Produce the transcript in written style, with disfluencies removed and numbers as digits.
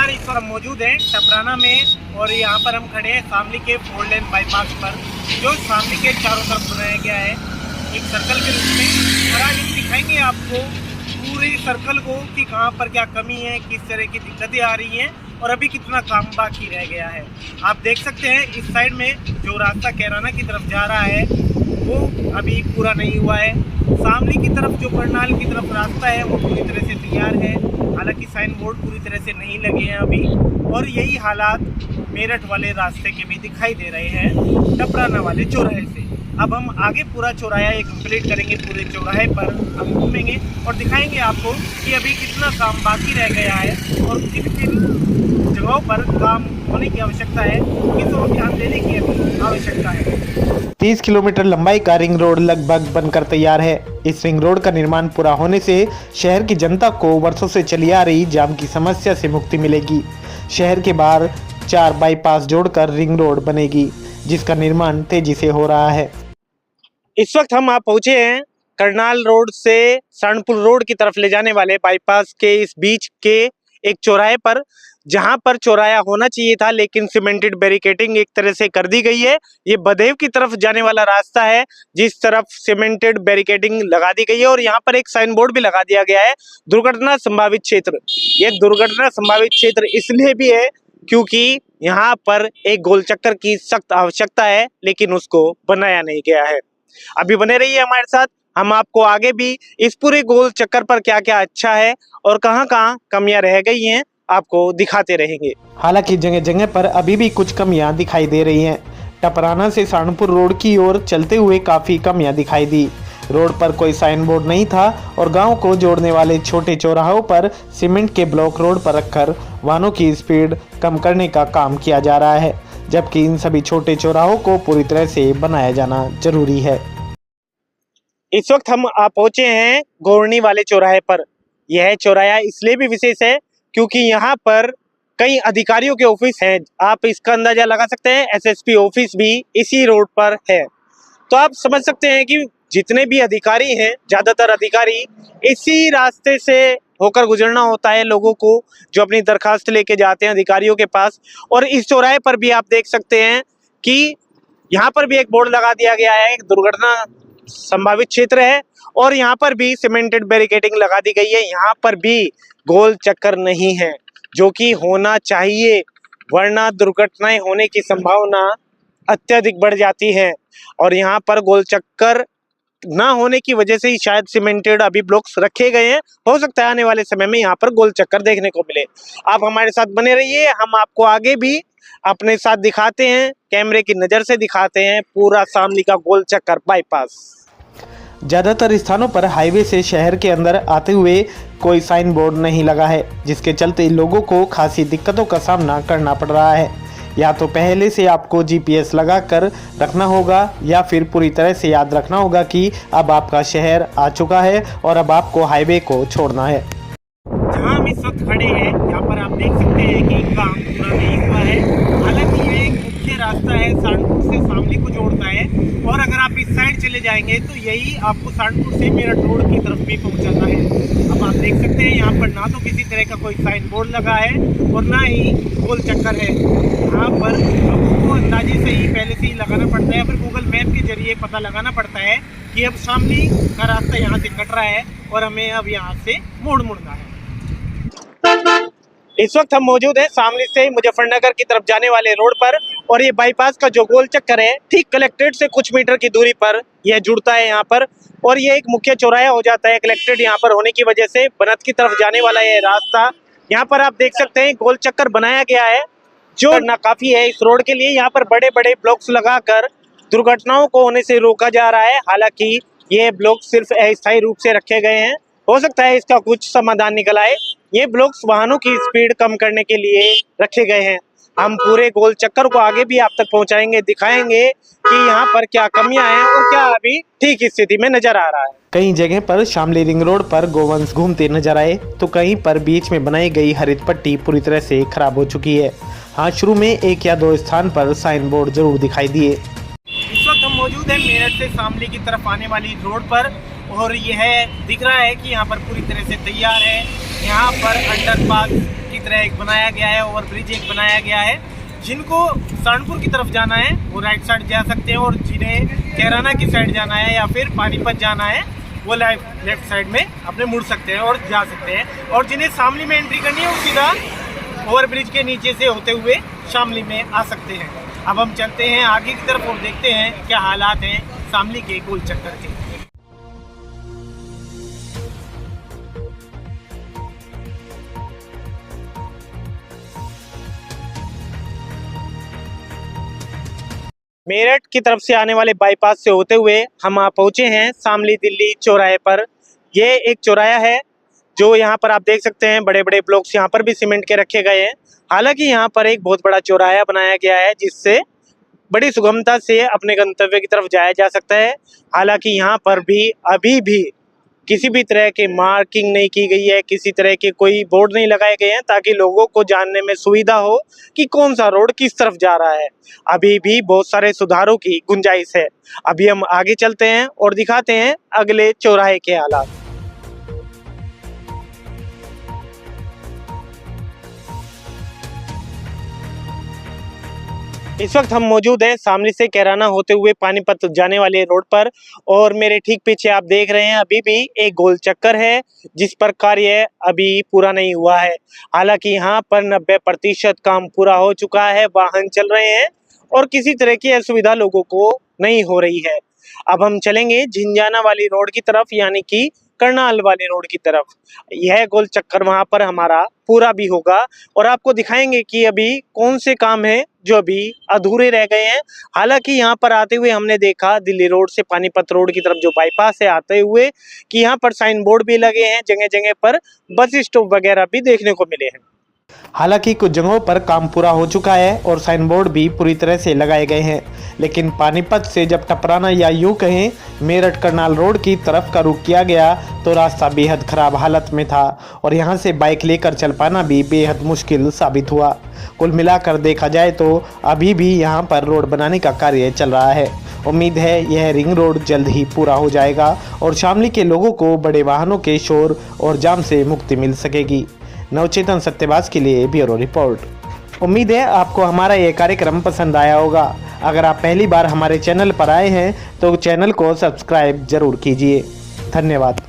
नमस्कार, इस पर हम मौजूद हैं टपराना में और यहाँ पर हम खड़े हैं शामली के 4 लेन बाईपास पर, जो शामली के चारों तरफ बनाया गया है एक सर्कल के रूप में। और आज हम दिखाएंगे आपको पूरे सर्कल को कि कहाँ पर क्या कमी है, किस तरह की दिक्कतें आ रही हैं और अभी कितना काम बाकी रह गया है। आप देख सकते हैं इस साइड में जो रास्ता कैराना की तरफ जा रहा है वो अभी पूरा नहीं हुआ है। शामली की तरफ जो करनाल की तरफ रास्ता है वो पूरी तरह से तैयार है, हालांकि साइन बोर्ड पूरी तरह से नहीं लगे हैं अभी। और यही हालात मेरठ वाले रास्ते के भी दिखाई दे रहे हैं टपराना वाले चौराहे से। अब हम आगे पूरा चौराहा एक कंप्लीट करेंगे, पूरे चौराहे पर हम घूमेंगे और दिखाएंगे आपको कि अभी कितना काम बाकी रह गया है और किन किन जगहों पर काम होने की आवश्यकता है, किस ओर ध्यान देने की अभी आवश्यकता है। 30 किलोमीटर लंबाई का रिंग रोड लगभग बनकर तैयार है। इस रिंग रोड का निर्माण पूरा होने से शहर की जनता को वर्षों से चली आ रही जाम की समस्या से मुक्ति मिलेगी। शहर के बाहर 4 बाईपास जोड़कर रिंग रोड बनेगी, जिसका निर्माण तेजी से हो रहा है। इस वक्त हम आप पहुंचे हैं करनाल रोड से सहारनपुर रोड की तरफ ले जाने वाले बाईपास के इस बीच के एक चौराहे पर, जहां पर चौराहा होना चाहिए था लेकिन सीमेंटेड बैरिकेडिंग एक तरह से कर दी गई है। ये बदेव की तरफ जाने वाला रास्ता है जिस तरफ सीमेंटेड बैरिकेडिंग लगा दी गई है और यहाँ पर एक साइन बोर्ड भी लगा दिया गया है, दुर्घटना संभावित क्षेत्र। ये दुर्घटना संभावित क्षेत्र इसलिए भी है क्योंकि यहाँ पर एक गोल चक्कर की सख्त आवश्यकता है, लेकिन उसको बनाया नहीं गया है। अभी बने रहिए हमारे साथ, हम आपको आगे भी इस पूरे गोल चक्कर पर क्या क्या अच्छा है और कहाँ-कहाँ कमियां रह गई हैं आपको दिखाते रहेंगे। हालांकि जगह जगह पर अभी भी कुछ कमियां दिखाई दे रही हैं। टपराना से सहारनपुर रोड की ओर चलते हुए काफी कमियां दिखाई दी। रोड पर कोई साइन बोर्ड नहीं था और गांव को जोड़ने वाले छोटे चौराहों पर सीमेंट के ब्लॉक रोड पर रखकर वाहनों की स्पीड कम करने का काम किया जा रहा है, जबकि इन सभी छोटे चौराहों को पूरी तरह से बनाया जाना जरूरी है। इस वक्त हम आप पहुंचे हैं गोरनी वाले चौराहे पर। यह चौराहा इसलिए भी विशेष है क्योंकि यहाँ पर कई अधिकारियों के ऑफिस हैं। आप इसका अंदाजा लगा सकते हैं, एसएसपी ऑफिस भी इसी रोड पर है। तो आप समझ सकते हैं कि जितने भी अधिकारी हैं, ज्यादातर अधिकारी इसी रास्ते से होकर गुजरना होता है लोगों को, जो अपनी दरखास्त लेके जाते हैं अधिकारियों के पास। और इस चौराहे पर भी आप देख सकते हैं कि यहाँ पर भी एक बोर्ड लगा दिया गया है, एक दुर्घटना संभावित क्षेत्र है और यहाँ पर भी सीमेंटेड बैरिकेडिंग लगा दी गई है। यहाँ पर भी गोल चक्कर नहीं है, जो कि होना चाहिए, वरना दुर्घटनाएं होने की संभावना अत्यधिक बढ़ जाती है। और यहाँ पर गोल चक्कर ना होने की वजह से ही शायद सीमेंटेड अभी ब्लॉक्स रखे गए हैं। हो सकता है आने वाले समय में यहाँ पर गोल चक्कर देखने को मिले। आप हमारे साथ बने रहिए, हम आपको आगे भी अपने साथ दिखाते हैं, कैमरे की नज़र से दिखाते हैं पूरा शामली का गोल चक्कर बाईपास। ज्यादातर स्थानों पर हाईवे से शहर के अंदर आते हुए कोई साइन बोर्ड नहीं लगा है, जिसके चलते लोगों को खासी दिक्कतों का सामना करना पड़ रहा है। या तो पहले से आपको जीपीएस लगाकर रखना होगा या फिर पूरी तरह से याद रखना होगा कि अब आपका शहर आ चुका है और अब आपको हाईवे को छोड़ना है। जहाँ हम इस वक्त खड़े हैं यहाँ पर आप देख सकते हैं कि काम पूरा नहीं हुआ है। हालांकि ये एक मुख्य रास्ता है, सहारनपुर से शामली को जोड़ता है और अगर आप इस साइड चले जाएंगे तो यही आपको सहारनपुर से मेरठ रोड की तरफ भी पहुँचाना है। अब आप देख सकते हैं यहाँ पर ना तो किसी तरह का कोई साइन बोर्ड लगा है और ना ही गोल चक्कर है। यहाँ पर लोगों को अंदाजे से ही पहले से ही लगाना पड़ता है, फिर गूगल मैप के जरिए पता लगाना पड़ता है कि अब शामली का रास्ता यहाँ से कट रहा है और हमें अब यहाँ से मुड़ना है। इस वक्त हम मौजूद हैं शामली से मुजफ्फरनगर की तरफ जाने वाले रोड पर और ये बाईपास का जो गोल चक्कर है ठीक कलेक्ट्रेट से कुछ मीटर की दूरी पर यह जुड़ता है यहाँ पर और ये एक मुख्य चौराहा हो जाता है। कलेक्ट्रेट यहाँ पर होने की वजह से बनत की तरफ जाने वाला ये रास्ता, यहाँ पर आप देख सकते हैं गोल चक्कर बनाया गया है जो नाकाफी है इस रोड के लिए। यहाँ पर बड़े बड़े ब्लॉक्स लगाकर दुर्घटनाओं को होने से रोका जा रहा है। हालांकि ये ब्लॉक सिर्फ अस्थायी रूप से रखे गए हैं, हो सकता है इसका कुछ समाधान निकल आए। ये ब्लॉक्स वाहनों की स्पीड कम करने के लिए रखे गए हैं। हम पूरे गोल चक्कर को आगे भी आप तक पहुंचाएंगे, दिखाएंगे कि यहाँ पर क्या कमियां हैं और क्या अभी ठीक स्थिति में नजर आ रहा है। कई जगह पर शामली रिंग रोड पर गोवंश घूमते नजर आए तो कहीं पर बीच में बनाई गई हरित पट्टी पूरी तरह से खराब हो चुकी है। हाँ, शुरू में 1 या 2 स्थान पर साइन बोर्ड जरूर दिखाई दिए। इस वक्त हम मौजूद हैं मेरठ से शामली की तरफ आने वाली रोड पर और यह दिख रहा है कि यहाँ पर पूरी तरह से तैयार है। यहाँ पर अंडरपास की तरह एक बनाया गया है, ओवरब्रिज एक बनाया गया है। जिनको सहारनपुर की तरफ जाना है वो राइट साइड जा सकते हैं, और जिन्हें कैराना की साइड जाना है या फिर पानीपत जाना है वो लेफ्ट साइड में अपने मुड़ सकते हैं और जा सकते हैं। और जिन्हें शामली में एंट्री करनी है वो सीधा ओवरब्रिज के नीचे से होते हुए शामली में आ सकते हैं। अब हम चलते हैं आगे की तरफ और देखते हैं क्या हालात हैं शामली के गोल चक्कर के। मेरठ की तरफ से आने वाले बाईपास से होते हुए हम पहुंचे हैं शामली दिल्ली चौराहे पर। ये एक चौराहा है जो यहाँ पर आप देख सकते हैं, बड़े बड़े ब्लॉक्स यहाँ पर भी सीमेंट के रखे गए हैं। हालांकि यहाँ पर एक बहुत बड़ा चौराहा बनाया गया है जिससे बड़ी सुगमता से अपने गंतव्य की तरफ जाया जा सकता है। हालांकि यहाँ पर भी अभी भी किसी भी तरह की मार्किंग नहीं की गई है, किसी तरह के कोई बोर्ड नहीं लगाए गए हैं ताकि लोगों को जानने में सुविधा हो कि कौन सा रोड किस तरफ जा रहा है। अभी भी बहुत सारे सुधारों की गुंजाइश है। अभी हम आगे चलते हैं और दिखाते हैं अगले चौराहे के हालात। इस वक्त हम मौजूद हैं शामली से कैराना होते हुए पानीपत जाने वाले रोड पर, और मेरे ठीक पीछे आप देख रहे हैं अभी भी एक गोल चक्कर है जिस पर कार्य अभी पूरा नहीं हुआ है। हालांकि यहाँ पर 90% काम पूरा हो चुका है, वाहन चल रहे हैं और किसी तरह की असुविधा लोगों को नहीं हो रही है। अब हम चलेंगे झिंझाना वाली रोड की तरफ, यानी कि करनाल वाले रोड की तरफ। यह गोल चक्कर वहां पर हमारा पूरा भी होगा और आपको दिखाएंगे कि अभी कौन से काम हैं जो अभी अधूरे रह गए हैं। हालांकि यहाँ पर आते हुए हमने देखा दिल्ली रोड से पानीपत रोड की तरफ जो बाईपास है आते हुए कि यहाँ पर साइन बोर्ड भी लगे हैं, जगह जगह पर बस स्टॉप वगैरह भी देखने को मिले हैं। हालांकि कुछ जगहों पर काम पूरा हो चुका है और साइन बोर्ड भी पूरी तरह से लगाए गए हैं, लेकिन पानीपत से जब टपराना या यूं कहें मेरठ करनाल रोड की तरफ का रुख किया गया तो रास्ता बेहद खराब हालत में था और यहां से बाइक लेकर चल पाना भी बेहद मुश्किल साबित हुआ। कुल मिलाकर देखा जाए तो अभी भी यहां पर रोड बनाने का कार्य चल रहा है। उम्मीद है यह रिंग रोड जल्द ही पूरा हो जाएगा और शामली के लोगों को बड़े वाहनों के शोर और जाम से मुक्ति मिल सकेगी। नवचेतन सत्यवास के लिए ब्यूरो रिपोर्ट। उम्मीद है आपको हमारा ये कार्यक्रम पसंद आया होगा। अगर आप पहली बार हमारे चैनल पर आए हैं तो चैनल को सब्सक्राइब जरूर कीजिए। धन्यवाद।